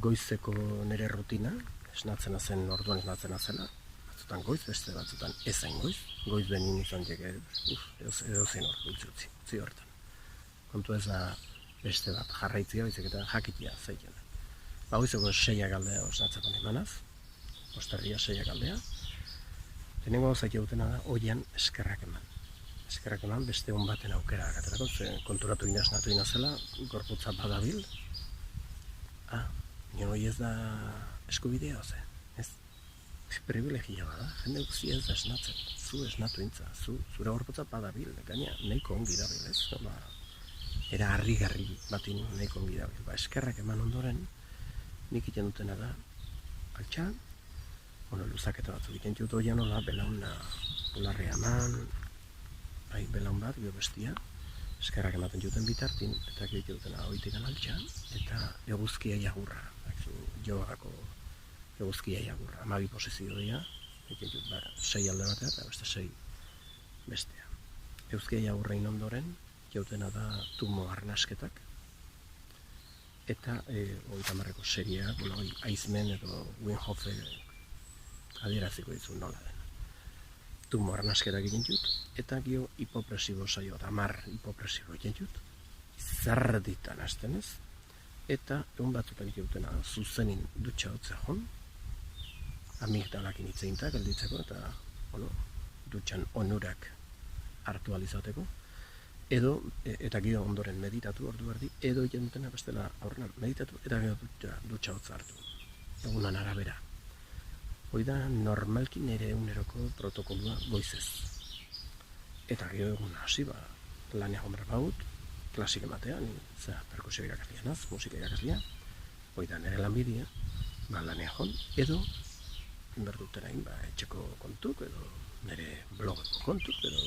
goizeko nire rutina, esnatzena zen, orduan esnatzena zela, batzutan goiz, beste batzutan ezain goiz benin izan jeke, edo zein hor, utzi hortan. Kontu ez da beste bat jarraitzia, baizik eta jakitia zeiken. Goizeko 6 aldea osnatzeko nimanaz, osterria 6 aldea. Lehenengo zaila dutena da, oian eskerrak eman. Eskerrak eman beste hon baten aukera akaterako, ze konturatu inasnatu inazela, gorputza badabil. Nien hori ez da eskubidea, oze, ez? Privilegia bada, jende guzti ez da esnatzen, zu esnatu intza, zure gorputza badabil, gaina nahiko ongi dabil, ez? Era harrigarri batin nahiko ongi dabil. Eskerrak eman ondoren, nik iten dutena da, altxa, luzaketa batzuk iten dut oian hola, belauna bularrea eman, belaun bat, gio bestia, eskerrak ematen duten bitartin, eta gio dutena oitikan altxa, eta eguzkia jagurra, jogako eguzkia jagurra, 12 posizio dira, iten dut 6 alde batea, eta beste 6 bestea. Eguzkia jagurrein ondoren, jautena da tumo arnasketak, eta 30ko seria, Aizmen edo Wim Hof adieraziko dizu nola den. Tumo arnasketak egin dut, eta gio hipopresibo saio, 10 hipopresibo egin dut, izarditan hasten ez, eta egun batzutan jautena zuzenin dutxa hotzea jon, amigdalakin itzeintak gelditzeko, eta dutxan onurak hartu alizateko, edo, eta gio ondoren meditatu ordu erdi, edo egin dutena bestela aurrenan meditatu, eta gio dutxa hotza hartu, egunan arabera. Hoi da normalki nire eguneroko protokolua goizez. Eta gio egun hasi, lania gomer baut, klasik ematean, perkusio irakaslia naz, musika irakaslia, hoi da nire lanbidea, lania jon, edo, inberduterain, etxeko kontuk, edo nire blogeko kontuk, edo